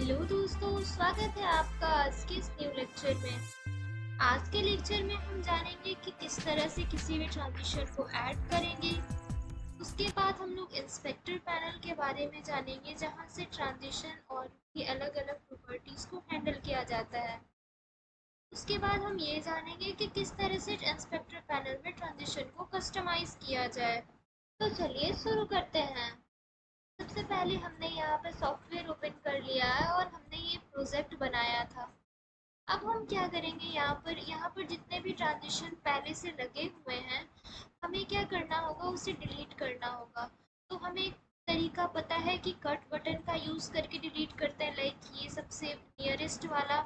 Hello दोस्तों, स्वागत है आपका आज के इस न्यू लेक्चर में। आज के लेक्चर में हम जानेंगे कि किस तरह से किसी भी ट्रांजिशन को ऐड करेंगे। उसके बाद हम लोग इंस्पेक्टर पैनल के बारे में जानेंगे, जहां से ट्रांजिशन और उनकी अलग अलग प्रॉपर्टीज को हैंडल किया जाता है। उसके बाद हम ये जानेंगे कि किस तरह से इंस्पेक्टर पैनल में ट्रांजिशन को कस्टमाइज किया जाए। तो चलिए शुरू करते हैं। सबसे पहले हमने यहाँ पर सॉफ्टवेयर ओपन कर लिया है और हमने ये प्रोजेक्ट बनाया था। अब हम क्या करेंगे, यहाँ पर जितने भी ट्रांजिशन पहले से लगे हुए हैं, हमें क्या करना होगा, उसे डिलीट करना होगा। तो हमें एक तरीका पता है कि कट बटन का यूज़ करके डिलीट करते हैं। लाइक ये सबसे नियरेस्ट वाला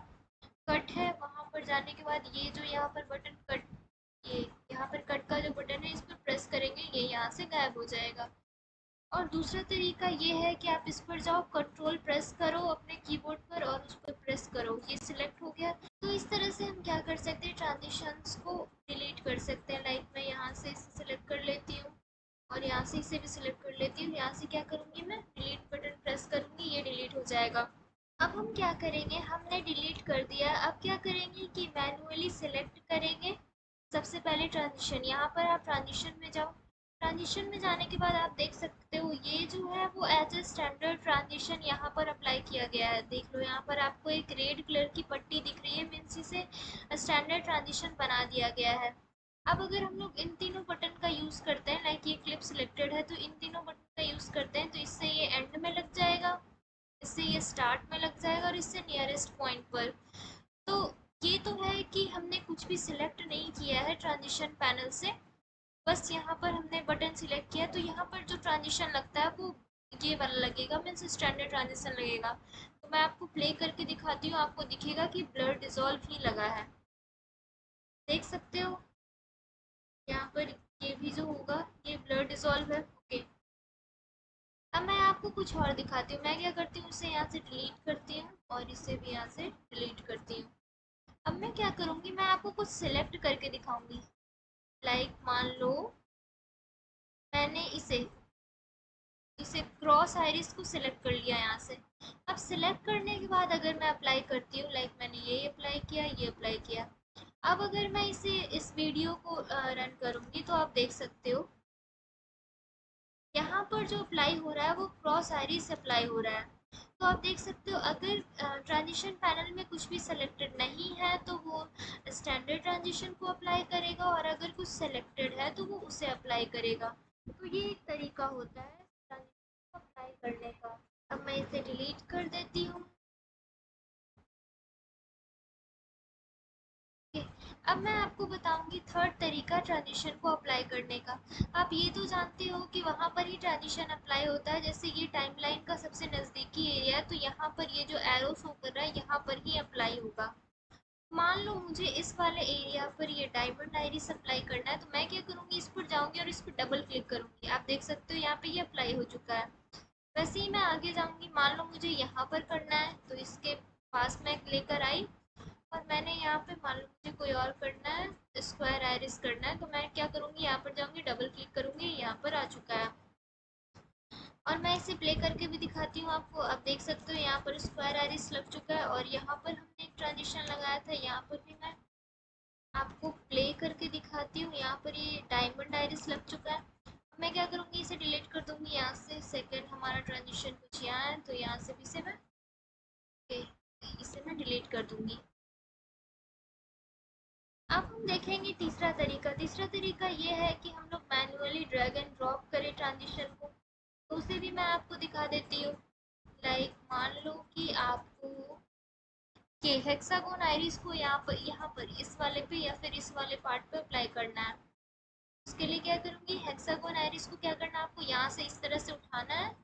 कट है, वहाँ पर जाने के बाद ये जो यहाँ पर बटन कट, ये यहाँ पर कट का जो बटन है, इस पर प्रेस करेंगे, ये यहाँ से गायब हो जाएगा। और दूसरा तरीका ये है कि आप इस पर जाओ, कंट्रोल प्रेस करो अपने कीबोर्ड पर और उस पर प्रेस करो, ये सिलेक्ट हो गया। तो इस तरह से हम क्या कर सकते हैं, ट्रांजिशंस को डिलीट कर सकते हैं। लाइक मैं यहाँ से इसे सिलेक्ट कर लेती हूँ और यहाँ से इसे भी सिलेक्ट कर लेती हूँ। यहाँ से क्या करूँगी, मैं डिलीट बटन प्रेस करूँगी, ये डिलीट हो जाएगा। अब हम क्या करेंगे, हमने डिलीट कर दिया, अब क्या करेंगे कि मैन्युअली सिलेक्ट करेंगे। सबसे पहले ट्रांजिशन, यहाँ पर आप ट्रांजिशन में जाओ। ट्रांजिशन में जाने के बाद आप देख सकते हो ये जो है वो एज ए स्टैंडर्ड ट्रांजिशन यहाँ पर अप्लाई किया गया है। देख लो, यहाँ पर आपको एक रेड कलर की पट्टी दिख रही है, मीन्स इसे स्टैंडर्ड ट्रांजिशन बना दिया गया है। अब अगर हम लोग इन तीनों बटन का यूज़ करते हैं, लाइक ये क्लिप सिलेक्टेड है, तो इन तीनों बटन का यूज़ करते हैं, तो इससे ये एंड में लग जाएगा, इससे ये स्टार्ट में लग जाएगा और इससे नियरेस्ट पॉइंट पर। तो ये तो है कि हमने कुछ भी सिलेक्ट नहीं किया है ट्रांजिशन पैनल से, बस यहाँ पर हमने बटन सिलेक्ट किया, तो यहाँ पर जो ट्रांजिशन लगता है वो ये वाला लगेगा, मीन्स स्टैंडर्ड ट्रांजिशन लगेगा। तो मैं आपको प्ले करके दिखाती हूँ, आपको दिखेगा कि ब्लर डिजॉल्व ही लगा है। देख सकते हो यहाँ पर ये भी जो होगा ये ब्लर डिजॉल्व है। ओके, अब मैं आपको कुछ और दिखाती हूँ। मैं क्या करती हूँ, इसे यहाँ से डिलीट करती हूँ और इसे भी यहाँ से डिलीट करती हूँ। अब मैं क्या करूँगी, मैं आपको कुछ सिलेक्ट करके दिखाऊंगी। लाइक मान लो मैंने इसे इसे क्रॉस आइरिस को सिलेक्ट कर लिया यहाँ से। अब सिलेक्ट करने के बाद अगर मैं अप्लाई करती हूँ, लाइक मैंने ये अप्लाई किया, ये अप्लाई किया। अब अगर मैं इस वीडियो को रन करूँगी तो आप देख सकते हो यहाँ पर जो अप्लाई हो रहा है वो क्रॉस आइरिस अप्लाई हो रहा है। तो आप देख सकते हो, अगर ट्रांजिशन पैनल में कुछ भी सिलेक्टेड नहीं है तो वो स्टैंडर्ड ट्रांजिशन को अप्लाई करेगा, और अगर कुछ सिलेक्टेड है तो वो उसे अप्लाई करेगा। तो ये एक तरीका होता है ट्रांजिशन को अप्लाई करने का। अब मैं इसे डिलीट कर देती हूँ। अब मैं आपको बताऊंगी थर्ड तरीका ट्रांजिशन को अप्लाई करने का। आप ये तो जानते हो कि वहाँ पर ही ट्रांजिशन अप्लाई होता है, जैसे ये टाइमलाइन का सबसे नज़दीकी एरिया है, तो यहाँ पर ये जो एरो शो कर रहा है यहाँ पर ही अप्लाई होगा। मान लो मुझे इस वाले एरिया पर ये डायमंड आइरिस अप्लाई करना है, तो मैं क्या करूँगी, इस पर जाऊँगी और इस पर डबल क्लिक करूँगी। आप देख सकते हो यहाँ पे ये अप्लाई हो चुका है। वैसे ही मैं आगे जाऊँगी, मान लो मुझे यहाँ पर करना है, तो इसके पास मैं लेकर आई और मैंने यहाँ पे मान लो मुझे कोई और करना है, स्क्वायर आइरिस करना है, तो मैं क्या करूँगी, यहाँ पर जाऊँगी, डबल क्लिक करूँगी, यहाँ पर आ चुका है। और मैं इसे प्ले करके भी दिखाती हूँ आपको। आप देख सकते हो यहाँ पर स्क्वायर आइरिस लग चुका है, और यहाँ पर हमने एक ट्रांजिशन लगाया था, यहाँ पर भी मैं आपको प्ले करके दिखाती हूँ। यहाँ पर ये डायमंड आइरिस लग चुका है। अब मैं क्या करूँगी, इसे डिलीट कर दूँगी यहाँ से। सेकंड हमारा ट्रांजिशन कुछ यहाँ है, तो यहाँ से भी इसे मैं डिलीट कर दूँगी। अब हम देखेंगे तीसरा तरीका ये है कि हम लोग मैन्युअली ड्रैग एंड ड्रॉप करें ट्रांजिशन को। तो उसे भी मैं आपको दिखा देती हूँ। लाइक मान लो कि आपको ये हेक्सागोन आइरिस को यहाँ पर इस वाले पे या फिर इस वाले पार्ट पे अप्लाई करना है। उसके लिए क्या करूँगी, हेक्सागोन आइरिस को क्या करना है, आपको यहाँ से इस तरह से उठाना है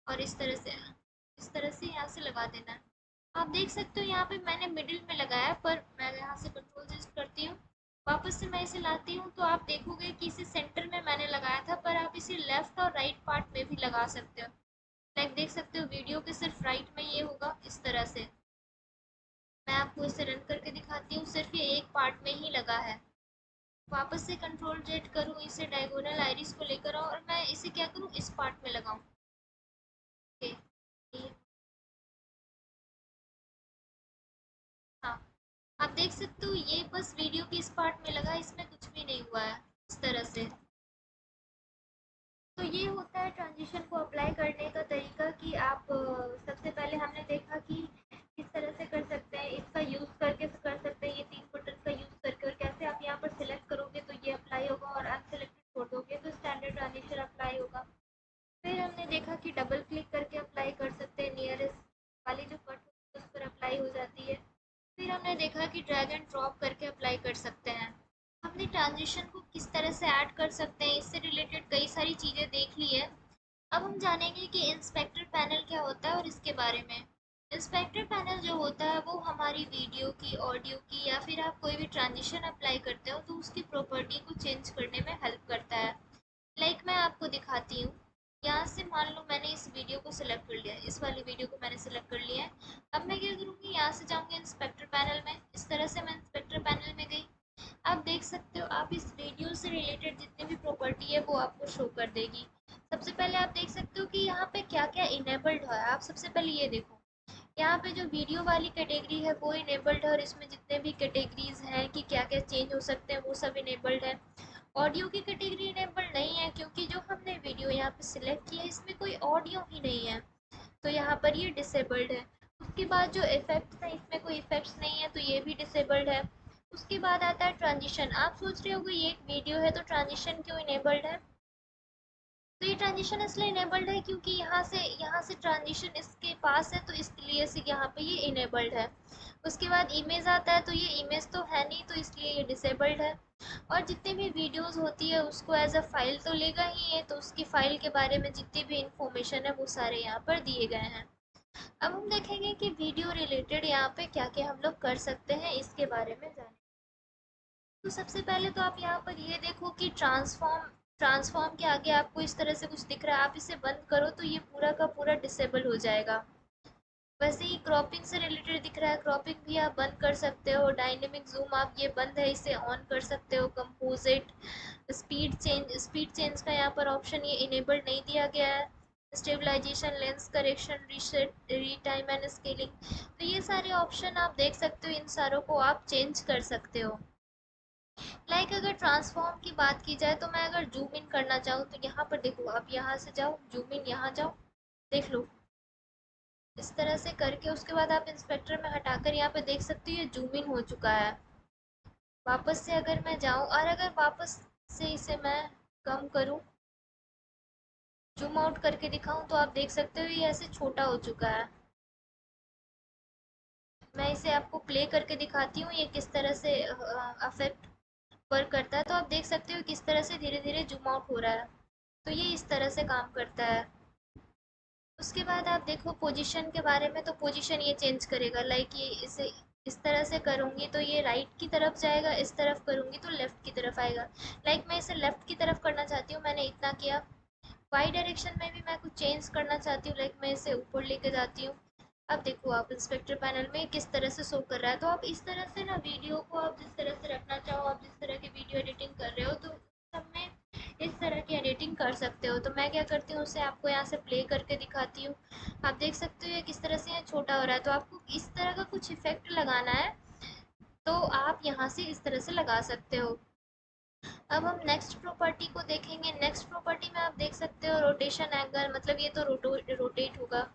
और इस तरह से यहाँ से लगा देना है। आप देख सकते हो यहाँ पे मैंने मिडिल में लगाया, पर मैं यहाँ से कंट्रोल शिफ्ट करती हूँ, वापस से मैं इसे लाती हूँ, तो आप देखोगे कि इसे सेंटर में मैंने लगाया था, पर आप इसे लेफ्ट और राइट पार्ट में भी लगा सकते हो। लाइक देख सकते हो वीडियो के सिर्फ राइट में ये होगा इस तरह से। मैं आपको इसे रन करके दिखाती हूँ, सिर्फ ये एक पार्ट में ही लगा है। वापस से कंट्रोल जेड करूँ, इसे डायगोनल आइरिस को लेकर आऊँ और मैं इसे क्या करूँ, इस पार्ट में लगाऊँ। ओके, हाँ, आप देख सकते हो ये बस वीडियो की इस पार्ट में लगा, इसमें कुछ भी नहीं हुआ है इस तरह से। तो ये होता है ट्रांजिशन को अप्लाई करने का तरीका कि आप सबसे पहले हमने देखा कि किस तरह से कर सकते हैं, इसका यूज़ करके कर सकते हैं, ये 3 बटन का यूज़ करके, और कैसे आप यहाँ पर सिलेक्ट करोगे तो ये अप्लाई होगा और अनसिलेक्टेड छोड़ दोगे तो स्टैंडर्ड ट्रांजिशन अप्लाई होगा। फिर हमने देखा कि डबल क्लिक करके अप्लाई कर सकते हैं, नियरेस्ट वाली जो कट होती है उस पर अप्लाई हो जाती है। फिर हमने देखा कि ड्रैग एंड ड्रॉप करके अप्लाई कर सकते हैं। हमने ट्रांजिशन को किस तरह से ऐड कर सकते हैं इससे रिलेटेड कई सारी चीज़ें देख ली है। अब हम जानेंगे कि इंस्पेक्टर पैनल क्या होता है और इसके बारे में। इंस्पेक्टर पैनल जो होता है वो हमारी वीडियो की, ऑडियो की, या फिर आप कोई भी ट्रांजिशन अप्लाई करते हो तो उसकी प्रॉपर्टी को चेंज करने में हेल्प करता है। मैं आपको दिखाती हूँ। यहाँ से मान लो मैंने इस वीडियो को सिलेक्ट कर लिया है, इस वाली वीडियो को मैंने सिलेक्ट कर लिया है। अब मैं क्या करूँगी, यहाँ से जाऊँगी इंस्पेक्टर पैनल में, इस तरह से मैं इंस्पेक्टर पैनल में गई। आप देख सकते हो, आप इस वीडियो से रिलेटेड जितनी भी प्रॉपर्टी है वो आपको शो कर देगी। सबसे पहले आप देख सकते हो कि यहाँ पे क्या क्या इनेबल्ड है। आप सबसे पहले ये देखो, यहाँ पे जो वीडियो वाली कैटेगरी है वो इनेबल्ड है, और इसमें जितने भी कैटेगरीज हैं कि क्या क्या चेंज हो सकते हैं वो सब इनेबल्ड है। ऑडियो की कैटेगरी इनेबल्ड नहीं है क्योंकि जो हमने वीडियो यहाँ पे सिलेक्ट किया है इसमें कोई ऑडियो ही नहीं है, तो यहाँ पर ये डिसेबल्ड है। उसके बाद जो इफेक्ट्स हैं इसमें कोई इफेक्ट्स नहीं है तो ये भी डिसेबल्ड है। उसके बाद आता है ट्रांजिशन। आप सोच रहे होगे ये एक वीडियो है तो ट्रांजिशन क्यों इनेबल्ड है। तो ये ट्रांजिशन इसलिए इनेबल्ड है क्योंकि यहाँ से ट्रांजिशन इसके पास है तो इसलिए से यहाँ पे ये इनेबल्ड है। उसके बाद इमेज आता है तो ये इमेज तो है नहीं तो इसलिए ये डिसेबल्ड है। और जितनी भी वीडियोस होती है उसको एज अ फाइल तो लेगा ही है, तो उसकी फाइल के बारे में जितनी भी इंफॉर्मेशन है वो सारे यहाँ पर दिए गए हैं। अब हम देखेंगे कि वीडियो रिलेटेड यहाँ पे क्या क्या हम लोग कर सकते हैं इसके बारे में जाने। तो सबसे पहले तो आप यहाँ पर ये देखो कि ट्रांसफॉर्म ट्रांसफॉर्म के आगे आपको इस तरह से कुछ दिख रहा है, आप इसे बंद करो तो ये पूरा का पूरा डिसेबल हो जाएगा। वैसे ही क्रॉपिंग से रिलेटेड दिख रहा है, क्रॉपिंग भी आप बंद कर सकते हो। डायनेमिक जूम आप ये बंद है, इसे ऑन कर सकते हो। कंपोजिट स्पीड चेंज का यहाँ पर ऑप्शन ये इनेबल्ड नहीं दिया गया है। Stabilization, lens correction, reset, retime and scaling, तो ये सारे ऑप्शन आप देख सकते हो, इन सारों को आप चेंज कर सकते हो। अगर ट्रांसफॉर्म की बात की जाए तो मैं अगर जूम इन करना चाहूँ तो यहाँ पर देखो, आप यहाँ से जाओ, जूम इन यहाँ जाओ, देख लो इस तरह से करके। उसके बाद आप इंस्पेक्टर में हटाकर यहाँ पे देख सकते हो ये जूम इन हो चुका है। वापस से अगर मैं जाऊँ और अगर वापस से इसे मैं कम करूँ, जूम आउट करके दिखाऊं, तो आप देख सकते हो ये ऐसे छोटा हो चुका है। मैं इसे आपको प्ले करके दिखाती हूँ ये किस तरह से अफेक्ट वर्क करता है, तो आप देख सकते हो किस तरह से धीरे धीरे जूम आउट हो रहा है। तो ये इस तरह से काम करता है। उसके बाद आप देखो पोजीशन के बारे में, तो पोजीशन ये चेंज करेगा। ये इसे इस तरह से करूँगी तो ये राइट की तरफ जाएगा, इस तरफ करूँगी तो लेफ़्ट की तरफ आएगा। मैं इसे लेफ़्ट की तरफ करना चाहती हूँ, मैंने इतना किया। वाई डायरेक्शन में भी मैं कुछ चेंज करना चाहती हूँ, मैं इसे ऊपर लेके जाती हूँ। अब देखो आप इंस्पेक्टर पैनल में किस तरह से शो कर रहा है। तो आप इस तरह से ना वीडियो को आप जिस तरह से रखना चाहो, आप जिस तरह की वीडियो एडिटिंग कर रहे हो तो सब में इस तरह की एडिटिंग कर सकते हो। तो मैं क्या करती हूँ, उसे आपको यहाँ से प्ले करके दिखाती हूँ। आप देख सकते हो ये किस तरह से यहाँ छोटा हो रहा है। तो आपको इस तरह का कुछ इफेक्ट लगाना है तो आप यहाँ से इस तरह से लगा सकते हो। अब हम नेक्स्ट प्रॉपर्टी को देखेंगे। नेक्स्ट प्रॉपर्टी में आप देख सकते हो रोटेशन एंगल, मतलब ये तो रोटेट होगा।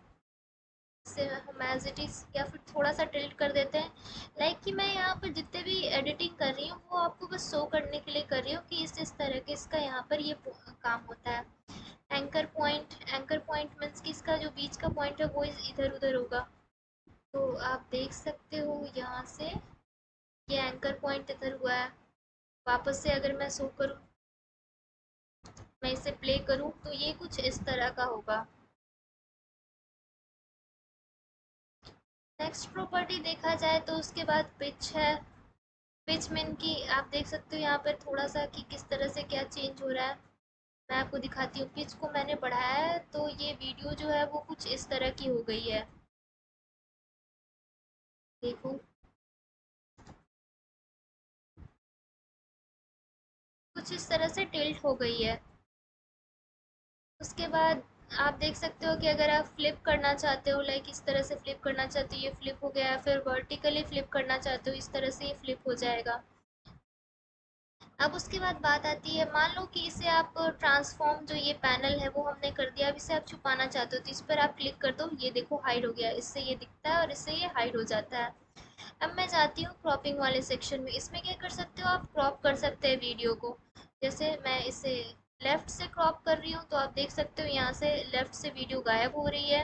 से हम एज इट इज़ या फिर थोड़ा सा टिल्ट कर देते हैं। कि मैं यहाँ पर जितने भी एडिटिंग कर रही हूँ वो आपको बस शो करने के लिए कर रही हूँ कि इस तरह के इसका यहाँ पर ये काम होता है। एंकर पॉइंट मीन्स कि इसका जो बीच का पॉइंट है वो इधर उधर होगा। तो आप देख सकते हो यहाँ से ये एंकर पॉइंट इधर हुआ है। वापस से अगर मैं शो करूँ, मैं इसे प्ले करूँ तो ये कुछ इस तरह का होगा। नेक्स्ट प्रॉपर्टी देखा जाए तो उसके बाद पिच है। पिच मीन की आप देख सकते हो यहाँ पर थोड़ा सा कि किस तरह से क्या चेंज हो रहा है। मैं आपको दिखाती हूँ, पिच को मैंने बढ़ाया है तो ये वीडियो जो है वो कुछ इस तरह की हो गई है। देखो कुछ इस तरह से टिल्ट हो गई है। उसके बाद आप देख सकते हो कि अगर आप फ्लिप करना चाहते हो, लाइक इस तरह से फ्लिप करना चाहते हो, ये फ्लिप हो गया। फिर वर्टिकली फ्लिप करना चाहते हो, इस तरह से ये फ्लिप हो जाएगा। अब उसके बाद बात आती है, मान लो कि इसे आप ट्रांसफॉर्म, जो ये पैनल है वो हमने कर दिया, अब इसे आप छुपाना चाहते हो तो इस पर आप क्लिक कर दो, ये देखो हाइड हो गया, इससे ये दिखता है और इससे ये हाइड हो जाता है। अब मैं जाती हूँ क्रॉपिंग वाले सेक्शन में। इसमें क्या कर सकते हो, आप क्रॉप कर सकते हैं वीडियो को। जैसे मैं इसे लेफ्ट से क्रॉप कर रही हूँ तो आप देख सकते हो यहाँ से लेफ्ट से वीडियो गायब हो रही है।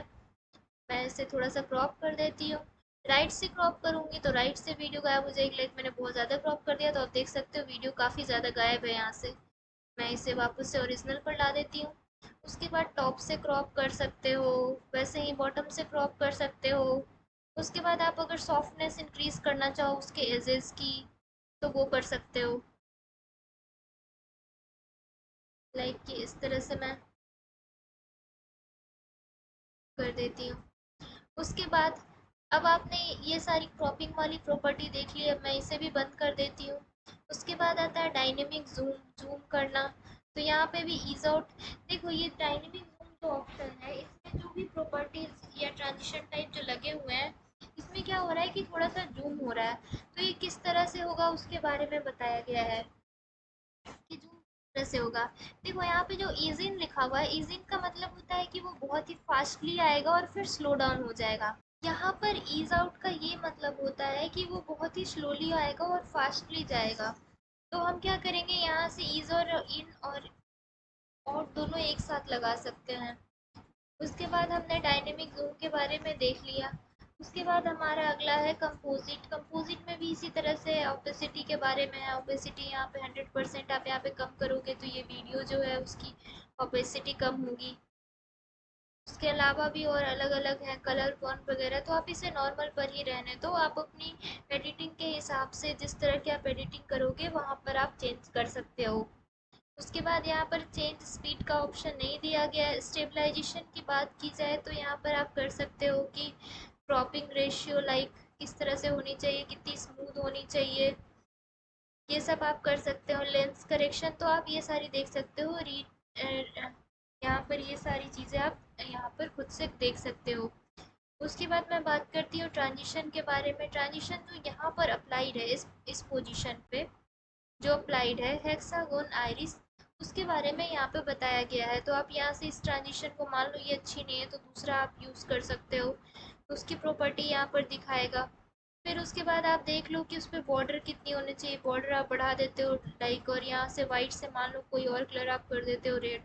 मैं इसे थोड़ा सा क्रॉप कर देती हूँ। राइट से क्रॉप करूँगी तो राइट से वीडियो गायब हो जाएगी, लाइक मैंने बहुत ज़्यादा क्रॉप कर दिया तो आप देख सकते हो वीडियो काफ़ी ज़्यादा गायब है यहाँ से। मैं इसे वापस से ओरिजिनल पर ला देती हूँ। उसके बाद टॉप से क्रॉप कर सकते हो, वैसे ही बॉटम से क्रॉप कर सकते हो। उसके बाद आप अगर सॉफ्टनेस इंक्रीज करना चाहो उसके एजेस की, तो वो कर सकते हो, लाइक कि इस तरह से मैं कर देती हूँ। उसके बाद अब आपने ये सारी क्रॉपिंग वाली प्रॉपर्टी देख ली, अब मैं इसे भी बंद कर देती हूँ। उसके बाद आता है डायनेमिक जूम, जूम करना। तो यहाँ पे भी ईज आउट, देखो ये डायनेमिक जूम जो ऑप्शन है, इसमें जो भी प्रॉपर्टीज या ट्रांजिशन टाइप जो लगे हुए हैं, इसमें क्या हो रहा है कि थोड़ा सा जूम हो रहा है। तो ये किस तरह से होगा उसके बारे में बताया गया है कि जूम तरह से होगा। देखो यहाँ पे जो ईजिन लिखा हुआ है, ईजिन का मतलब होता है कि वो बहुत ही फास्टली आएगा और फिर स्लो डाउन हो जाएगा। यहाँ पर ईज आउट का ये मतलब होता है कि वो बहुत ही स्लोली आएगा और फास्टली जाएगा। तो हम क्या करेंगे, यहाँ से ईज और इन और आउट दोनों एक साथ लगा सकते हैं। उसके बाद हमने डायनेमिक जूम के बारे में देख लिया। उसके बाद हमारा अगला है कंपोजिट। कंपोजिट में भी इसी तरह से ऑपेसिटी के बारे में है। ऑपेसिटी यहाँ पे 100% आप यहाँ पे कम करोगे तो ये वीडियो जो है उसकी ऑपेसिटी कम होगी। उसके अलावा भी और अलग अलग हैं कलर फॉन्ट वगैरह, तो आप इसे नॉर्मल पर ही रहने दो। आप अपनी एडिटिंग के हिसाब से जिस तरह की आप एडिटिंग करोगे वहाँ पर आप चेंज कर सकते हो। उसके बाद यहाँ पर चेंज स्पीड का ऑप्शन नहीं दिया गया है। स्टेबलाइजेशन की बात की जाए तो यहाँ पर आप कर सकते हो कि क्रॉपिंग रेशियो लाइक किस तरह से होनी चाहिए, कितनी स्मूथ होनी चाहिए, ये सब आप कर सकते हो। लेंस करेक्शन तो आप ये सारी देख सकते हो। यहाँ पर ये सारी चीज़ें आप यहाँ पर खुद से देख सकते हो। उसके बाद मैं बात करती हूँ ट्रांजिशन के बारे में। ट्रांजिशन जो यहाँ पर अप्लाइड है इस पोजीशन पे जो अप्लाइड है हेक्सागोन आइरिस, उसके बारे में यहाँ पे बताया गया है। तो आप यहाँ से इस ट्रांजिशन को, मान लो ये अच्छी नहीं है तो दूसरा आप यूज़ कर सकते हो। उसकी प्रॉपर्टी यहाँ पर दिखाएगा। फिर उसके बाद आप देख लो कि उस पर बॉर्डर कितनी होनी चाहिए, बॉर्डर आप बढ़ा देते हो लाइक, और यहाँ से वाइट से मान लो कोई और कलर आप कर देते हो रेड।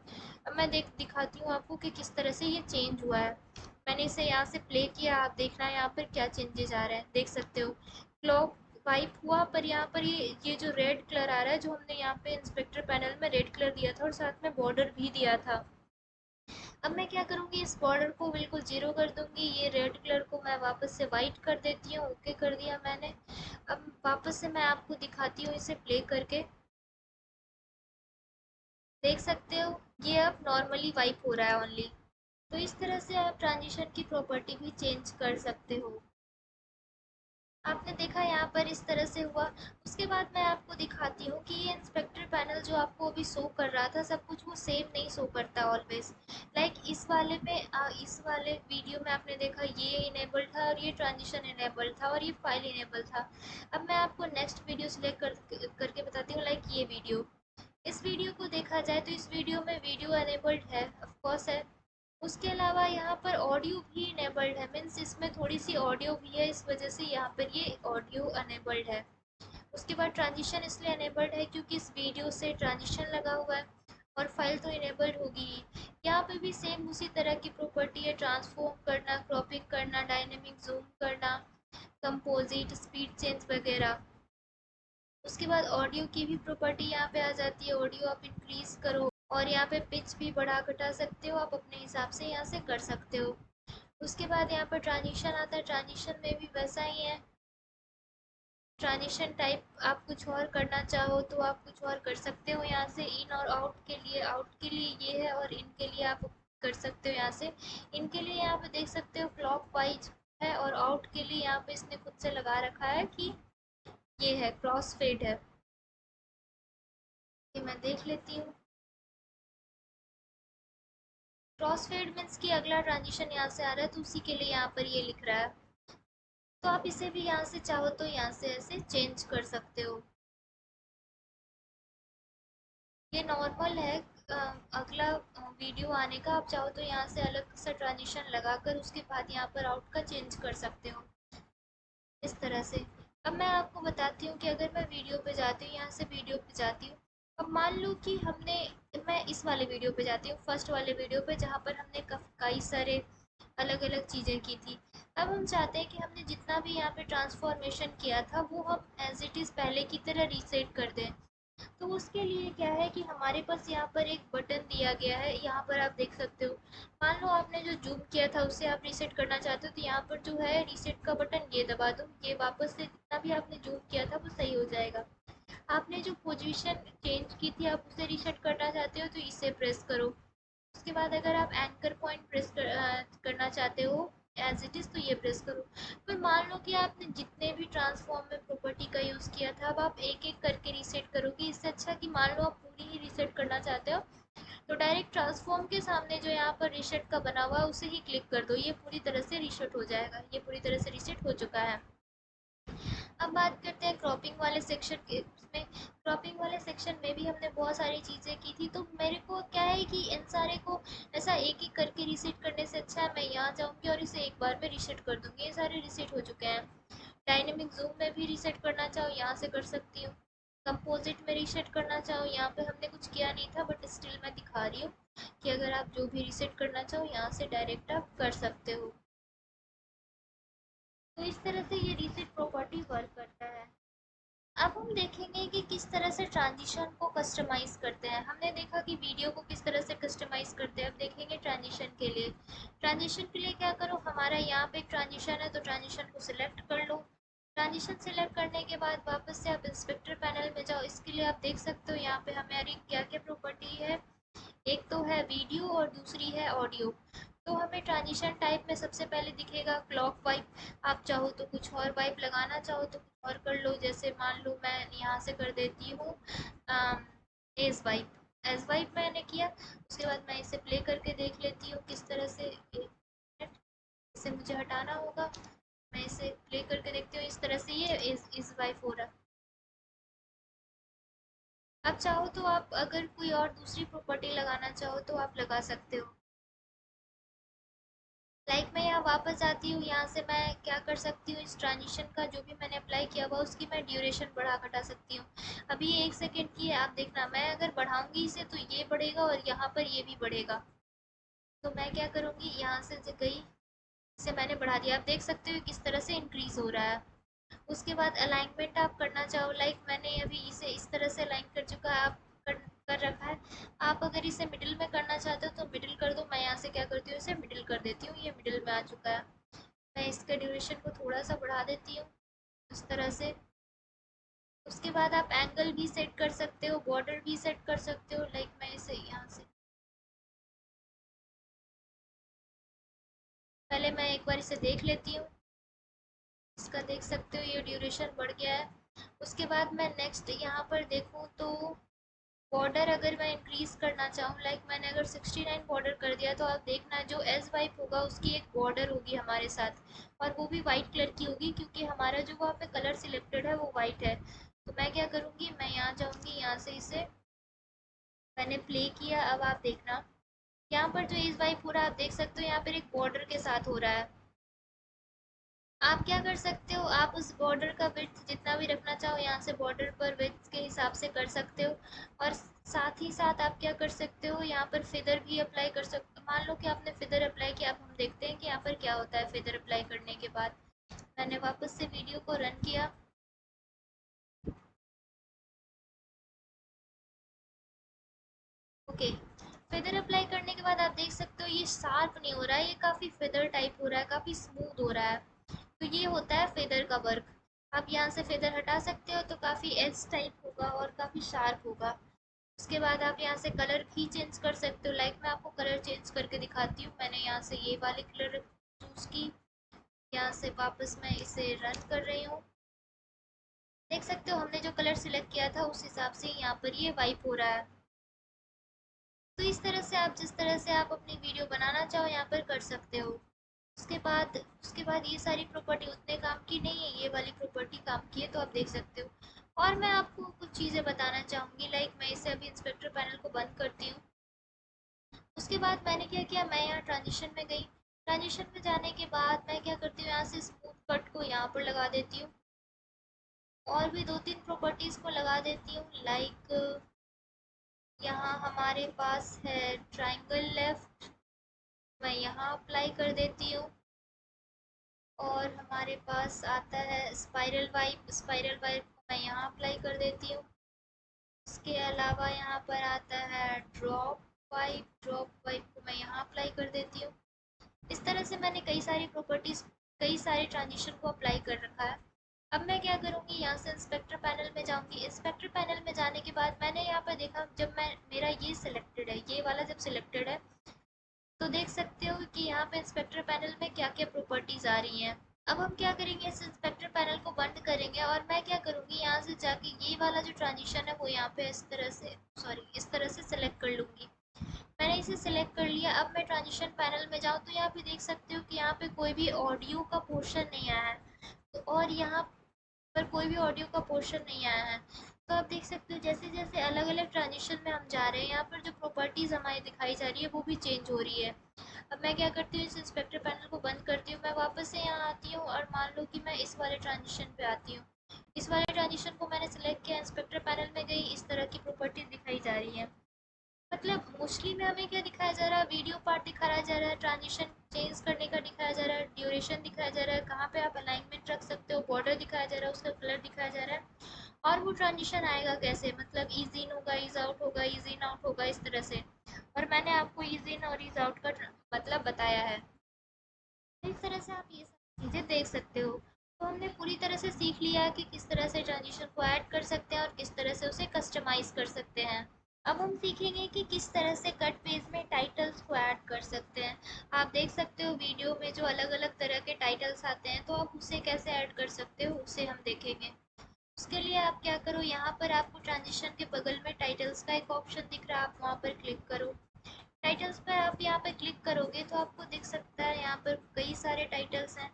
अब मैं दिखाती हूँ आपको कि किस तरह से ये चेंज हुआ है। मैंने इसे यहाँ से प्ले किया, आप देखना यहाँ पर क्या चेंजेस आ रहे हैं, देख सकते हो। क्लॉक वाइप हुआ, पर यहाँ पर ये जो रेड कलर आ रहा है, जो हमने यहाँ पे इंस्पेक्टर पैनल में रेड कलर दिया था और साथ में बॉर्डर भी दिया था। अब मैं क्या करूँगी, इस बॉर्डर को बिल्कुल जीरो कर दूँगी। ये रेड कलर को मैं वापस से वाइट कर देती हूँ। ओके कर दिया मैंने। अब वापस से मैं आपको दिखाती हूँ इसे प्ले करके, देख सकते हो ये अब नॉर्मली वाइप हो रहा है ओनली। तो इस तरह से आप ट्रांजिशन की प्रॉपर्टी भी चेंज कर सकते हो। आपने देखा यहाँ पर इस तरह से हुआ। उसके बाद मैं आपको दिखाती हूँ कि ये इंस्पेक्टर पैनल जो आपको अभी शो कर रहा था सब कुछ, वो सेम नहीं शो करता ऑलवेज। लाइक इस वाले में इस वाले वीडियो में आपने देखा ये इनेबल था और ये ट्रांजिशन इनेबल था और ये फाइल इनेबल था। अब मैं आपको नेक्स्ट वीडियो सिलेक्ट करके बताती हूँ, लाइक ये वीडियो। इस वीडियो को देखा जाए तो इस वीडियो में वीडियो अनेबल्ड है, ऑफकोर्स है। उसके अलावा यहाँ पर ऑडियो भी इनेबल्ड है, मीन्स इसमें थोड़ी सी ऑडियो भी है, इस वजह से यहाँ पर ये ऑडियो अनेबल्ड है। उसके बाद ट्रांजिशन इसलिए अनेबल्ड है क्योंकि इस वीडियो से ट्रांजिशन लगा हुआ है, और फाइल तो इनेबल्ड होगी ही। यहाँ पे भी सेम उसी तरह की प्रॉपर्टी है, ट्रांसफॉर्म करना, क्रॉपिंग करना, डायनेमिक जूम करना, कंपोजिट, स्पीड चेंज वगैरह। उसके बाद ऑडियो की भी प्रॉपर्टी यहाँ पे आ जाती है, ऑडियो आप इंक्रीज करो, और यहाँ पे पिच भी बढ़ा घटा सकते हो, आप अपने हिसाब से यहाँ से कर सकते हो। उसके बाद यहाँ पर ट्रांजिशन आता है, ट्रांजिशन में भी वैसा ही है। ट्रांजिशन टाइप आप कुछ और करना चाहो तो आप कुछ और कर सकते हो। यहाँ से इन और आउट के लिए ये है, और इन के लिए आप कर सकते हो यहाँ से। इन के लिए यहाँ पे देख सकते हो क्लॉक वाइज है, और आउट के लिए यहाँ पे इसने खुद से लगा रखा है कि ये है क्रॉस फेड है। ये मैं देख लेती हूँ। क्रॉस फेड मीन्स कि अगला ट्रांजिशन यहाँ से आ रहा है तो उसी के लिए यहाँ पर ये लिख रहा है। तो आप इसे भी यहाँ से चाहो तो यहाँ से ऐसे चेंज कर सकते हो। ये नॉर्मल है। अगला वीडियो आने का आप चाहो तो यहाँ से अलग सा ट्रांजिशन लगाकर उसके बाद यहाँ पर आउट का चेंज कर सकते हो इस तरह से। अब मैं आपको बताती हूँ कि अगर मैं वीडियो पे जाती हूँ, यहाँ से वीडियो पे जाती हूँ। अब मान लो कि हमने मैं इस वाले वीडियो पे जाती हूँ, फर्स्ट वाले वीडियो पे जहाँ पर हमने कई सारे अलग अलग चीज़ें की थी। अब हम चाहते हैं कि हमने जितना भी यहाँ पे ट्रांसफॉर्मेशन किया था वो हम एज इट इज़ पहले की तरह रीसेट कर दें। तो उसके लिए क्या है कि हमारे पास यहाँ पर एक बटन दिया गया है, यहाँ पर आप देख सकते हो। मान लो आपने जो जूम किया था उससे आप रीसेट करना चाहते हो तो यहाँ पर जो है रीसेट का बटन ये दबा दो, ये वापस से जितना भी आपने जूम किया था वो सही हो जाएगा। आपने जो पोजीशन चेंज की थी आप उसे रीसेट करना चाहते हो तो इसे प्रेस करो। उसके बाद अगर आप एंकर पॉइंट करना चाहते हो एज इट इज़ तो ये प्रेस करो। फिर मान लो कि आपने जितने भी ट्रांसफॉर्म में प्रॉपर्टी का यूज़ किया था अब आप एक एक करके रीसेट करोगे। इससे अच्छा कि मान लो आप पूरी ही रीसेट करना चाहते हो तो डायरेक्ट ट्रांसफॉर्म के सामने जो यहाँ पर रीसेट का बना हुआ है उसे ही क्लिक कर दो, ये पूरी तरह से रीसेट हो जाएगा। ये पूरी तरह से रीसेट हो चुका है। अब बात करते हैं क्रॉपिंग वाले सेक्शन के। उसमें क्रॉपिंग वाले सेक्शन में भी हमने बहुत सारी चीज़ें की थी। तो मेरे को क्या है कि इन सारे को ऐसा एक एक करके रीसेट करने से अच्छा है मैं यहाँ जाऊँगी और इसे एक बार में रीसेट कर दूँगी। ये सारे रीसेट हो चुके हैं। डायनेमिक जूम में भी रीसेट करना चाहो यहाँ से कर सकती हूँ। कंपोजिट में रीसेट करना चाहो, यहाँ पे हमने कुछ किया नहीं था बट स्टिल मैं दिखा रही हूँ कि अगर आप जो भी रीसेट करना चाहो यहाँ से डायरेक्ट आप कर सकते हो। तो इस तरह से ये रीसेट प्रॉपर्टी वर्क करता है। अब हम देखेंगे कि किस तरह से ट्रांजिशन को कस्टमाइज़ करते हैं। हमने देखा कि वीडियो को किस तरह से कस्टमाइज़ करते हैं। अब देखेंगे ट्रांजिशन के लिए। ट्रांजिशन के लिए क्या करो, हमारा यहाँ पे एक ट्रांजिशन है तो ट्रांजिशन को सिलेक्ट कर लो। ट्रांजिशन सिलेक्ट करने के बाद वापस से आप इंस्पेक्टर पैनल में जाओ। इसके लिए आप देख सकते हो यहाँ पे हमारी क्या क्या प्रॉपर्टी है। एक तो है वीडियो और दूसरी है ऑडियो। तो हमें ट्रांजिशन टाइप में सबसे पहले दिखेगा क्लॉक वाइप। आप चाहो तो कुछ और वाइप लगाना चाहो तो कुछ और कर लो। जैसे मान लो मैं यहाँ से कर देती हूँ एज वाइप। एज वाइप मैंने किया, उसके बाद मैं इसे प्ले करके देख लेती हूँ किस तरह से। एक मिनट, इसे मुझे हटाना होगा। मैं इसे प्ले करके देखती हूँ। इस तरह से ये इज वाइप हो रहा। अब चाहो तो आप अगर कोई और दूसरी प्रॉपर्टी लगाना चाहो तो आप लगा सकते हो। मैं यहाँ वापस आती हूँ। यहाँ से मैं क्या कर सकती हूँ, इस ट्रांजिशन का जो भी मैंने अप्लाई किया हुआ उसकी मैं ड्यूरेशन बढ़ा घटा सकती हूँ। अभी ये 1 सेकेंड की है, आप देखना मैं अगर बढ़ाऊंगी इसे तो ये बढ़ेगा और यहाँ पर ये भी बढ़ेगा। तो मैं क्या करूँगी, यहाँ से जो गई इसे मैंने बढ़ा दिया। आप देख सकते हो किस तरह से इंक्रीज हो रहा है। उसके बाद अलाइनमेंट आप करना चाहो, मैंने अभी इसे इस तरह से अलाइन कर चुका है, आप कर रखा है। आप अगर इसे मिडिल में करना चाहते हो तो मिडिल कर दो। मैं यहाँ से क्या करती हूँ, इसे मिडिल कर देती हूँ। ये मिडिल में आ चुका है। मैं इसका ड्यूरेशन को थोड़ा सा बढ़ा देती हूँ इस तरह से। उसके बाद आप एंगल भी सेट कर सकते हो, बॉर्डर भी सेट कर सकते हो। मैं इसे यहाँ से पहले मैं एक बार इसे देख लेती हूँ। इसका देख सकते हो ये ड्यूरेशन बढ़ गया है। उसके बाद मैं नेक्स्ट यहाँ पर देखूँ तो बॉर्डर अगर मैं इंक्रीज करना चाहूँ, मैंने अगर 69 बॉर्डर कर दिया तो आप देखना जो एज वाइप होगा उसकी एक बॉर्डर होगी हमारे साथ, और वो भी वाइट कलर की होगी क्योंकि हमारा जो वहाँ पे कलर सिलेक्टेड है वो वाइट है। तो मैं क्या करूँगी, मैं यहाँ जाऊँगी, यहाँ से इसे मैंने प्ले किया। अब आप देखना यहाँ पर जो एज वाइप हो रहा है आप देख सकते हो यहाँ पर एक बॉर्डर के साथ हो रहा है। आप क्या कर सकते हो, आप उस बॉर्डर का विड्थ जितना भी रखना चाहो यहाँ से बॉर्डर पर विड्थ के हिसाब से कर सकते हो। और साथ ही साथ आप क्या कर सकते हो, यहाँ पर फिदर भी अप्लाई कर सकते हो। मान लो कि आपने फिदर अप्लाई किया, अब हम देखते हैं कि यहाँ पर क्या होता है फिदर अप्लाई करने के बाद। मैंने वापस से वीडियो को रन किया। ओके, फेदर अप्लाई करने के बाद आप देख सकते हो ये शार्प नहीं हो रहा है, ये काफ़ी फेदर टाइप हो रहा है, काफ़ी स्मूथ हो रहा है। तो ये होता है फेदर का वर्क। आप यहाँ से फेदर हटा सकते हो तो काफ़ी एज टाइप होगा और काफ़ी शार्प होगा। उसके बाद आप यहाँ से कलर भी चेंज कर सकते हो। मैं आपको कलर चेंज करके दिखाती हूँ। मैंने यहाँ से ये वाली कलर चूज़ की। यहाँ से वापस मैं इसे रन कर रही हूँ। देख सकते हो हमने जो कलर सिलेक्ट किया था उस हिसाब से यहाँ पर ये वाइप हो रहा है। तो इस तरह से आप जिस तरह से आप अपनी वीडियो बनाना चाहो यहाँ पर कर सकते हो। उसके बाद ये सारी प्रॉपर्टी उतने काम की नहीं है, ये वाली प्रॉपर्टी काम की है, तो आप देख सकते हो। और मैं आपको कुछ चीज़ें बताना चाहूँगी, लाइक मैं इसे अभी इंस्पेक्टर पैनल को बंद करती हूँ। उसके बाद मैंने क्या किया, मैं यहाँ ट्रांजिशन में गई। ट्रांजिशन में जाने के बाद मैं क्या करती हूँ, यहाँ से स्मूथ कट को यहाँ पर लगा देती हूँ, और भी दो तीन प्रॉपर्टीज़ को लगा देती हूँ, लाइक यहाँ हमारे पास है ट्राइंगल लेफ्ट, मैं यहाँ अप्लाई कर देती हूँ। और हमारे पास आता है स्पाइरल वाइप को मैं यहाँ अप्लाई कर देती हूँ। इसके अलावा यहाँ पर आता है ड्रॉप वाइप को मैं यहाँ अप्लाई कर देती हूँ। इस तरह से मैंने कई सारे ट्रांजिशन को अप्लाई कर रखा है। अब मैं क्या करूँगी, यहाँ से इंस्पेक्टर पैनल में जाऊँगी। इंस्पेक्टर पैनल में जाने के बाद मैंने यहाँ पर देखा, जब मैं मेरा ये सिलेक्टेड है, ये वाला जब सिलेक्टेड है, तो देख सकते हो कि यहाँ पे इंस्पेक्टर पैनल में क्या क्या प्रॉपर्टीज आ रही हैं। अब हम क्या करेंगे, इस इंस्पेक्टर पैनल को बंद करेंगे और मैं क्या करूँगी, यहाँ से जाके ये वाला जो ट्रांजिशन है वो यहाँ पे इस तरह से सिलेक्ट कर लूँगी। मैंने इसे सिलेक्ट कर लिया। अब मैं ट्रांजिशन पैनल में जाऊँ तो यहाँ पे देख सकते हो कि यहाँ पे कोई भी ऑडियो का पोर्शन नहीं आया है, तो और यहाँ पर कोई भी ऑडियो का पोर्शन नहीं आया है। तो आप देख सकते हो जैसे जैसे अलग अलग ट्रांजिशन में हम जा रहे हैं, यहाँ पर जो प्रॉपर्टीज़ हमारी दिखाई जा रही है वो भी चेंज हो रही है। अब मैं क्या करती हूँ, इस इंस्पेक्टर पैनल को बंद करती हूँ, मैं वापस से यहाँ आती हूँ और मान लो कि मैं इस वाले ट्रांजिशन पे आती हूँ। इस वाले ट्रांजिशन को मैंने सेलेक्ट किया, इंस्पेक्टर पैनल में गई, इस तरह की प्रॉपर्टी दिखाई जा रही है। मतलब मोस्टली में हमें क्या दिखाया जा रहा है, वीडियो पार्ट दिखाया जा रहा है, ट्रांजिशन चेंज करने का दिखाया जा रहा है, ड्यूरेशन दिखाया जा रहा है, कहाँ पे आप अलाइनमेंट रख सकते हो, बॉर्डर दिखाया जा रहा है, उसका कलर दिखाया जा रहा है, और वो ट्रांजिशन आएगा कैसे, मतलब ईज इन होगा, ईज आउट होगा, ईज इन आउट होगा, इस तरह से। और मैंने आपको ईज इन और ईज आउट का मतलब बताया है। तो इस तरह से आप ये सब चीज़ें देख सकते हो। तो हमने पूरी तरह से सीख लिया कि किस तरह से ट्रांजिशन को ऐड कर सकते हैं और किस तरह से उसे कस्टमाइज़ कर सकते हैं। अब हम सीखेंगे कि किस तरह से कट पेज में टाइटल्स को ऐड कर सकते हैं। आप देख सकते हो वीडियो में जो अलग अलग तरह के टाइटल्स आते हैं, तो आप उसे कैसे ऐड कर सकते हो उसे हम देखेंगे। उसके लिए आप क्या करो, यहाँ पर आपको ट्रांजिशन के बगल में टाइटल्स का एक ऑप्शन दिख रहा है, आप वहाँ पर क्लिक करो। टाइटल्स पर आप यहाँ पर क्लिक करोगे तो आपको दिख सकता है यहाँ पर कई सारे टाइटल्स हैं।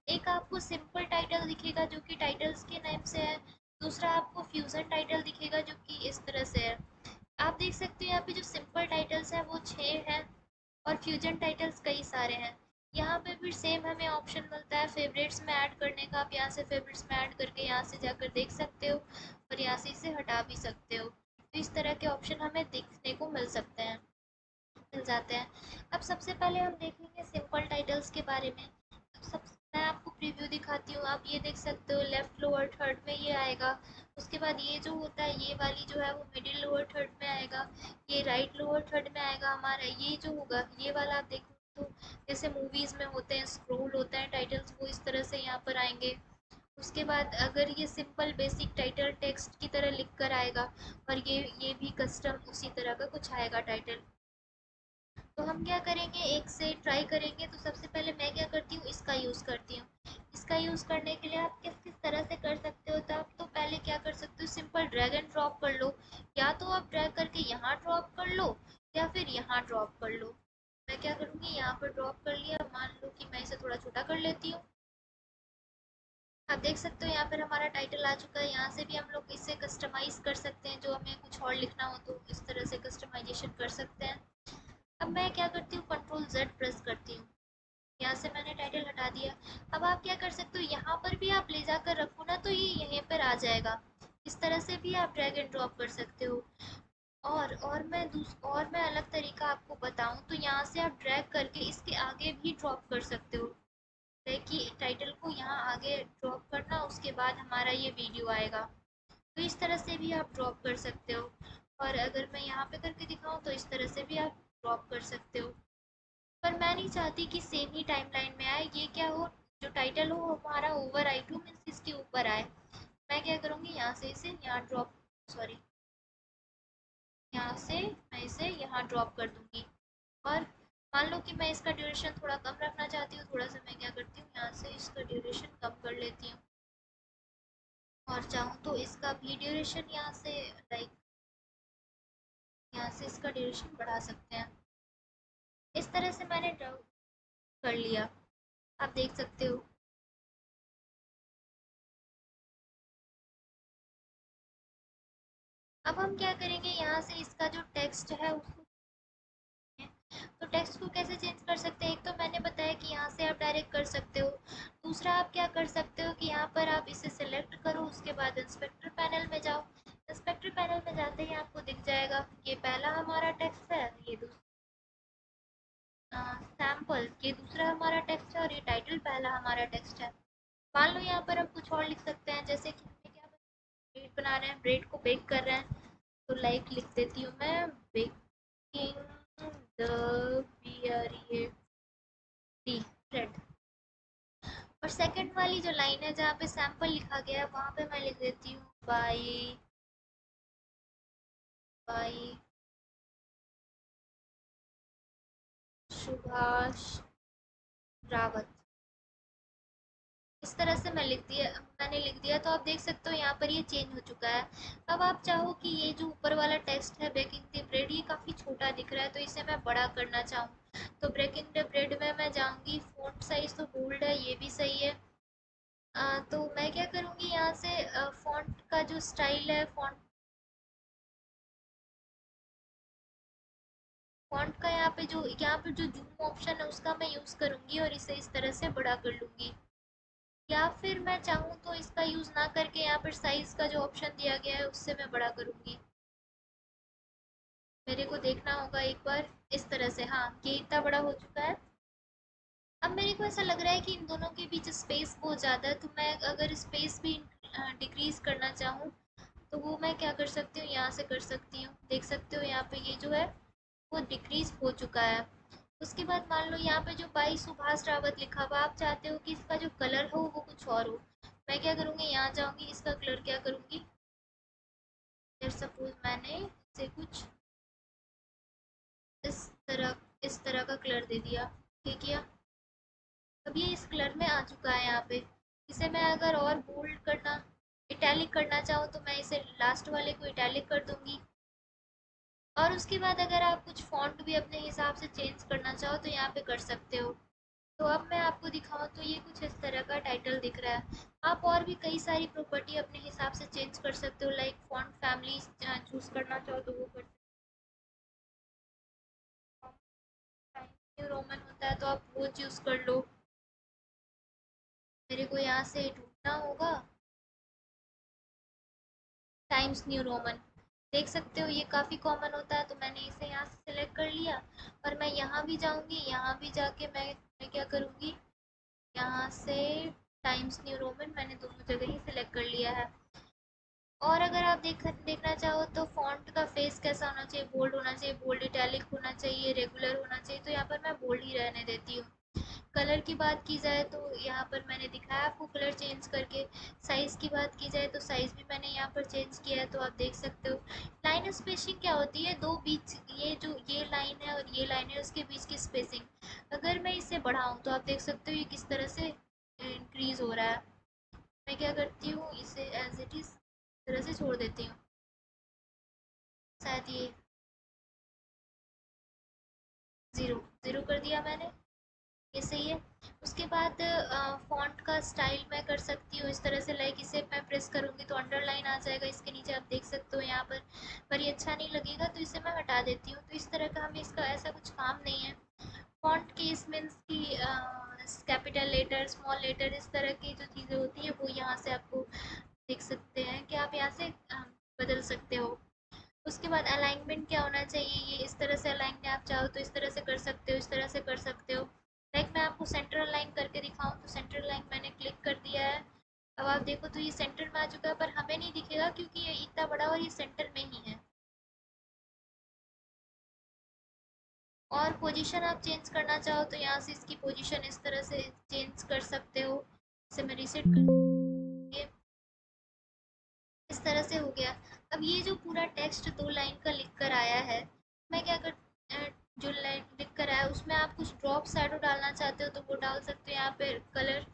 एक आपको सिंपल टाइटल दिखेगा जो कि टाइटल्स के नेम से है। दूसरा आपको फ्यूजन टाइटल दिखेगा जो कि इस तरह से है। आप देख सकते हो यहाँ पे जो सिंपल टाइटल्स हैं वो 6 हैं और फ्यूजन टाइटल्स कई सारे हैं। यहाँ पे फिर सेम हमें ऑप्शन मिलता है फेवरेट्स में ऐड करने का। आप यहाँ से फेवरेट्स में ऐड करके यहाँ से जाकर देख सकते हो और यहाँ से इसे हटा भी सकते हो। तो इस तरह के ऑप्शन हमें देखने को मिल जाते हैं। अब सबसे पहले हम देखेंगे सिंपल टाइटल्स के बारे में। सब मैं आपको प्रीव्यू दिखाती हूँ, आप ये देख सकते हो लेफ्ट लोअर थर्ड में ये आएगा। उसके बाद ये जो होता है, ये वाली जो है वो मिडिल लोअर थर्ड में आएगा। ये राइट लोअर थर्ड में आएगा हमारा। ये जो होगा ये वाला आप देखो तो जैसे मूवीज़ में होते हैं स्क्रोल होता है टाइटल्स, वो इस तरह से यहाँ पर आएंगे। उसके बाद अगर ये सिंपल बेसिक टाइटल टेक्स्ट की तरह लिख कर आएगा, और ये भी कस्टम उसी तरह का कुछ आएगा टाइटल। तो हम क्या करेंगे, एक से ट्राई करेंगे। तो सबसे पहले मैं क्या करती हूँ, इसका यूज़ करती हूँ। इसका यूज़ करने के लिए आप किस किस तरह से कर सकते हो, तो आप तो पहले क्या कर सकते हो, सिंपल ड्रैग एंड ड्रॉप कर लो। या तो आप ड्रैग करके यहाँ ड्रॉप कर लो या फिर यहाँ ड्रॉप कर लो। मैं क्या करूँगी, यहाँ पर ड्रॉप कर लिया। मान लो कि मैं इसे थोड़ा छोटा कर लेती हूँ। आप देख सकते हो यहाँ पर हमारा टाइटल आ चुका है। यहाँ से भी हम लोग इसे कस्टमाइज़ कर सकते हैं, जो हमें कुछ और लिखना हो तो इस तरह से कस्टमाइजेशन कर सकते हैं। अब मैं क्या करती हूँ, कंट्रोल जेड प्रेस करती हूँ। यहाँ से मैंने टाइटल हटा दिया। अब आप क्या कर सकते हो, यहाँ पर भी आप ले जाकर रखो ना तो ये यहीं पर आ जाएगा। इस तरह से भी आप ड्रैग एंड ड्रॉप कर सकते हो। और मैं अलग तरीका आपको बताऊं तो यहाँ से आप ड्रैग करके इसके आगे भी ड्रॉप कर सकते हो। कि टाइटल को यहाँ आगे ड्रॉप करना, उसके बाद हमारा ये वीडियो आएगा। तो इस तरह से भी आप ड्रॉप कर सकते हो। और अगर मैं यहाँ पे करके दिखाऊं तो इस तरह से भी आप ड्रॉप कर सकते हो। पर मैं नहीं चाहती कि सेम ही टाइमलाइन में आए। ये क्या हो, जो टाइटल हो हमारा ओवर आई टू मीन्स इसके ऊपर आए। मैं क्या करूँगी, यहाँ से इसे यहाँ ड्रॉप सॉरी यहाँ से मैं इसे यहाँ ड्रॉप कर दूँगी। और मान लो कि मैं इसका ड्यूरेशन थोड़ा कम रखना चाहती हूँ, थोड़ा सा मैं क्या करती हूँ, यहाँ से इसका ड्यूरेशन कम कर लेती हूँ। और चाहूँ तो इसका भी ड्यूरेशन यहाँ से लाइक यहाँ से इसका ड्यूरेशन बढ़ा सकते हैं। इस तरह से मैंने ड्रा कर लिया, आप देख सकते हो। अब हम क्या करेंगे, यहाँ से इसका जो टेक्स्ट है उसको, तो टेक्स्ट को कैसे चेंज कर सकते हैं, एक तो मैंने बताया कि यहाँ से आप डायरेक्ट कर सकते हो। दूसरा आप क्या कर सकते हो कि यहाँ पर आप इसे सेलेक्ट करो, उसके बाद इंस्पेक्टर पैनल में जाओ। इंस्पेक्टर पैनल में जाते ही आपको दिख जाएगा ये पहला हमारा टेक्स्ट है, ये सैम्पल ये दूसरा हमारा टेक्स्ट है, और ये टाइटल पहला हमारा टेक्स्ट है। मान लो यहाँ पर हम कुछ और लिख सकते हैं, जैसे कि हमें क्या ब्रेड बना रहे हैं, ब्रेड को बेक कर रहे हैं, तो लाइक लिख देती हूँ मैं, बेकिंग द बियर ब्रेड। और सेकंड वाली जो लाइन है जहाँ पे सैंपल लिखा गया है, वहाँ पे मैं लिख देती हूँ बाई बाई सुभाष रावत। इस तरह से मैंने लिख दिया, तो आप देख सकते हो यहाँ पर ये चेंज हो चुका है। अब आप चाहो कि ये जो ऊपर वाला टेक्स्ट है बेकिंग द ब्रेड, ये काफ़ी छोटा दिख रहा है, तो इसे मैं बड़ा करना चाहूँ, तो ब्रेकिंग द ब्रेड में मैं जाऊँगी, फ़ॉन्ट साइज़ तो बोल्ड है, ये भी सही है। तो मैं क्या करूँगी, यहाँ से फ़ॉन्ट का जो स्टाइल है, फ़ॉन्ट का यहाँ पे जो जूम ऑप्शन है उसका मैं यूज़ करूँगी, और इसे इस तरह से बड़ा कर लूँगी। या फिर मैं चाहूँ तो इसका यूज़ ना करके यहाँ पर साइज़ का जो ऑप्शन दिया गया है उससे मैं बड़ा करूँगी। मेरे को देखना होगा एक बार, इस तरह से, हाँ ये इतना बड़ा हो चुका है। अब मेरे को ऐसा लग रहा है कि इन दोनों के बीच स्पेस बहुत ज़्यादा है, तो मैं अगर स्पेस भी डिक्रीज़ करना चाहूँ तो वो मैं क्या कर सकती हूँ, यहाँ से कर सकती हूँ। देख सकते हो यहाँ पे ये जो है वो डिक्रीज़ हो चुका है। उसके बाद मान लो यहाँ पे जो बाई सुभाष रावत लिखा हुआ, आप चाहते हो कि इसका जो कलर हो वो कुछ और हो। मैं क्या करूँगी, यहाँ जाऊँगी, इसका कलर क्या करूँगी, फिर सपोज मैंने इसे कुछ इस इस तरह का कलर दे दिया, ठीक किया। अब ये इस कलर में आ चुका है यहाँ पे। इसे मैं अगर और बोल्ड करना, इटैलिक करना चाहूँ, तो मैं इसे लास्ट वाले को इटैलिक कर दूँगी। और उसके बाद अगर आप कुछ फ़ॉन्ट भी अपने हिसाब से चेंज करना चाहो तो यहाँ पे कर सकते हो। तो अब मैं आपको दिखाऊँ तो ये कुछ इस तरह का टाइटल दिख रहा है। आप और भी कई सारी प्रॉपर्टी अपने हिसाब से चेंज कर सकते हो, लाइक फ़ॉन्ट फैमिली चूज़ करना चाहो तो वो कर सकते हो। न्यू रोमन होता है तो आप वो चूज़ कर लो। मेरे को यहाँ से ढूंढना होगा टाइम्स न्यू रोमन। देख सकते हो ये काफ़ी कॉमन होता है, तो मैंने इसे यहाँ से सिलेक्ट कर लिया। और मैं यहाँ भी जाऊँगी, यहाँ भी जाके मैं क्या करूँगी, यहाँ से टाइम्स न्यू रोमन मैंने दोनों जगह ही सिलेक्ट कर लिया है। और अगर आप देखना चाहो तो फ़ॉन्ट का फेस कैसा होना चाहिए, बोल्ड होना चाहिए, बोल्ड इटैलिक होना चाहिए, रेगुलर होना चाहिए, तो यहाँ पर मैं बोल्ड ही रहने देती हूँ। कलर की बात की जाए तो यहाँ पर मैंने दिखाया आपको कलर चेंज करके। साइज़ की बात की जाए तो साइज़ भी मैंने यहाँ पर चेंज किया है, तो आप देख सकते हो। लाइन स्पेसिंग क्या होती है, दो बीच, ये लाइन है और ये लाइन है, उसके बीच की स्पेसिंग अगर मैं इसे बढ़ाऊँ तो आप देख सकते हो ये किस तरह से इंक्रीज़ हो रहा है। मैं क्या करती हूँ, इसे एज इट इज़ तरह से छोड़ देती हूँ, शायद ये ज़ीरो ज़ीरो कर दिया मैंने, ये सही है। उसके बाद फ़ॉन्ट का स्टाइल मैं कर सकती हूँ इस तरह से, लाइक इसे मैं प्रेस करूँगी तो अंडरलाइन आ जाएगा इसके नीचे, आप देख सकते हो यहाँ पर ये अच्छा नहीं लगेगा तो इसे मैं हटा देती हूँ। तो इस तरह का हमें इसका ऐसा कुछ काम नहीं है। फ़ॉन्ट केस मीन्स की कैपिटल लेटर, स्मॉल लेटर, इस तरह की जो चीज़ें होती हैं वो यहाँ से आपको देख सकते हैं कि आप यहाँ से बदल सकते हो। उसके बाद अलाइनमेंट क्या होना चाहिए, ये इस तरह से अलाइन है, आप चाहो तो इस तरह से कर सकते हो, इस तरह से कर सकते हो। लाइक मैं आपको सेंटर अलाइन करके दिखाऊं तो सेंटर अलाइन मैंने क्लिक कर दिया है। अब आप देखो तो ये सेंटर में आ चुका है, पर हमें नहीं दिखेगा क्योंकि ये इतना बड़ा और ये सेंटर में ही है। और पोजीशन आप चेंज करना चाहो तो यहाँ से इसकी पोजीशन इस तरह से चेंज कर सकते हो। इसे मैं रीसेट कर, ये इस तरह से हो गया। अब ये जो पूरा टेक्स्ट दो लाइन का लिख कर आया है, मैं क्या कर जो लाइन लिख कर आया उसमें आप कुछ ड्रॉप शैडो डालना चाहते हो तो वो डाल सकते हो। यहाँ पे कलर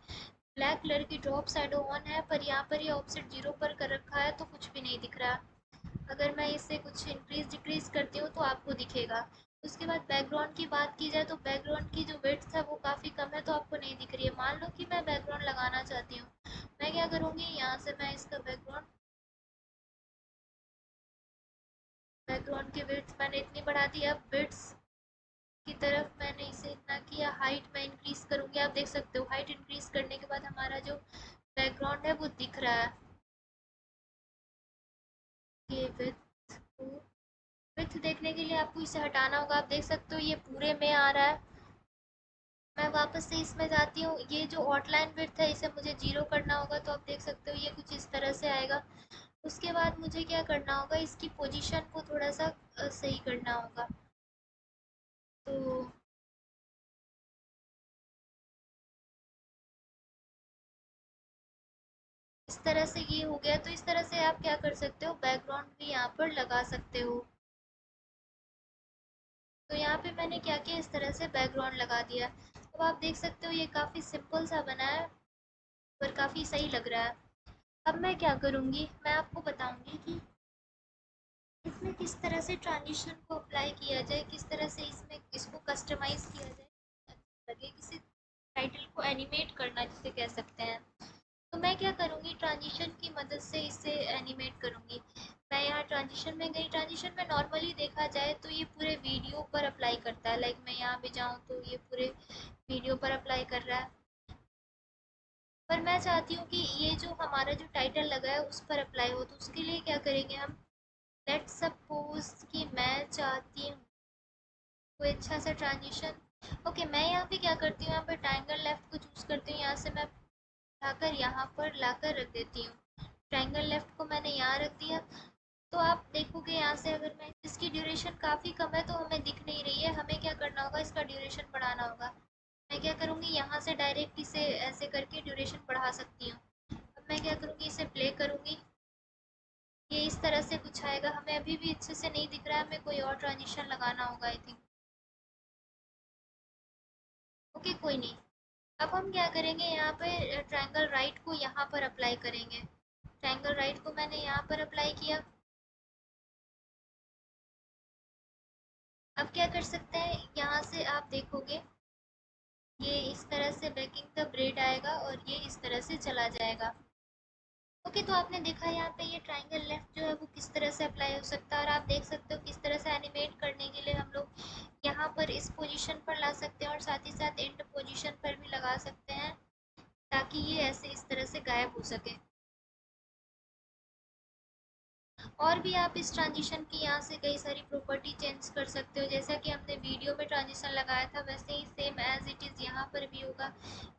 ब्लैक कलर की ड्रॉप शैडो ऑन है, पर यहाँ पर ये ऑफसेट 0 पर कर रखा है तो कुछ भी नहीं दिख रहा। अगर मैं इसे कुछ इंक्रीज डिक्रीज करती हूँ तो आपको दिखेगा। उसके बाद बैकग्राउंड की बात की जाए तो बैकग्राउंड की जो विड्थ है वो काफ़ी कम है, तो आपको नहीं दिख रही है। मान लो कि मैं बैकग्राउंड लगाना चाहती हूँ, मैं क्या करूँगी, यहाँ से मैं इसका बैकग्राउंड की विड्थ मैंने इतनी बढ़ा दी। अब विड्थ की तरफ मैंने इसे इतना किया, हाइट मैं इंक्रीज करूँगी। आप देख सकते हो हाइट इंक्रीज करने के बाद हमारा जो बैकग्राउंड है वो दिख रहा है। ये विड्थ देखने के लिए आपको इसे हटाना होगा। आप देख सकते हो ये पूरे में आ रहा है। मैं वापस से इसमें जाती हूँ, ये जो आउटलाइन विड्थ है इसे मुझे जीरो करना होगा, तो आप देख सकते हो ये कुछ इस तरह से आएगा। उसके बाद मुझे क्या करना होगा, इसकी पोजीशन को थोड़ा सा सही करना होगा। तो इस तरह से ये हो गया। तो इस तरह से आप क्या कर सकते हो, बैकग्राउंड भी यहाँ पर लगा सकते हो। तो यहाँ पे मैंने क्या किया, इस तरह से बैकग्राउंड लगा दिया। अब आप देख सकते हो ये काफ़ी सिंपल सा बना है, पर काफ़ी सही लग रहा है। अब मैं क्या करूँगी, मैं आपको बताऊँगी कि इसमें किस तरह से ट्रांजिशन को अप्लाई किया जाए, किस तरह से इसमें इसको कस्टमाइज़ किया जाए, लगे किसी टाइटल को एनिमेट करना जिसे कह सकते हैं। तो मैं क्या करूँगी, ट्रांजिशन की मदद से इसे एनिमेट करूँगी। मैं यहाँ ट्रांजिशन में गई, ट्रांजिशन में नॉर्मली देखा जाए तो ये पूरे वीडियो पर अप्लाई करता है। लाइक मैं यहाँ भी जाऊँ तो ये पूरे वीडियो पर अप्लाई कर रहा है। पर मैं चाहती हूँ कि ये जो हमारा जो टाइटल लगा है उस पर अप्लाई हो, तो उसके लिए क्या करेंगे हम, लेट्स सपोज कि मैं चाहती हूँ कोई अच्छा सा ट्रांजिशन। ओके, मैं यहाँ पे क्या करती हूँ, यहाँ पे ट्रायंगल लेफ्ट को चूज़ करती हूँ, यहाँ से मैं लाकर यहाँ पर लाकर रख देती हूँ। ट्रायंगल लेफ्ट को मैंने यहाँ रख दिया। तो आप देखोगे यहाँ से, अगर मैं इसकी ड्यूरेशन काफ़ी कम है तो हमें दिख नहीं रही है, हमें क्या करना होगा, इसका ड्यूरेशन बढ़ाना होगा। मैं क्या करूँगी, यहाँ से डायरेक्ट इसे ऐसे करके ड्यूरेशन बढ़ा सकती हूँ। अब मैं क्या करूँगी, इसे प्ले करूँगी, ये इस तरह से कुछ आएगा। हमें अभी भी अच्छे से नहीं दिख रहा है, हमें कोई और ट्रांजिशन लगाना होगा आई थिंक। ओके, कोई नहीं। अब हम क्या करेंगे, यहाँ पे ट्रायंगल राइट को यहाँ पर अप्लाई करेंगे। ट्रायंगल राइट को मैंने यहाँ पर अप्लाई किया। अब क्या कर सकते हैं, यहाँ से आप देखोगे ये इस तरह से बैकिंग द ब्रेड आएगा और ये इस तरह से चला जाएगा। ओके, तो आपने देखा यहाँ पे ये ट्रायंगल लेफ्ट जो है वो किस तरह से अप्लाई हो सकता है, और आप देख सकते हो किस तरह से एनिमेट करने के लिए हम लोग यहाँ पर इस पोजीशन पर ला सकते हैं और साथ ही साथ एंड पोजीशन पर भी लगा सकते हैं, ताकि ये ऐसे इस तरह से गायब हो सके। और भी आप इस ट्रांजिशन की यहाँ से कई सारी प्रॉपर्टी चेंज कर सकते हो। जैसा कि हमने वीडियो में ट्रांजिशन लगाया था वैसे ही सेम एज इट इज़ यहाँ पर भी होगा।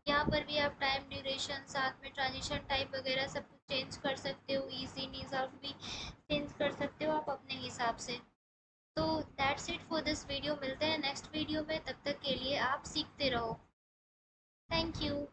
यहाँ पर भी आप टाइम ड्यूरेशन साथ में ट्रांजिशन टाइप वगैरह सब कुछ चेंज कर सकते हो। ईजी इन ईज आउट भी चेंज कर सकते हो आप अपने हिसाब से। तो that's it for this video, मिलते हैं नेक्स्ट वीडियो में, तब तक के लिए आप सीखते रहो। Thank you.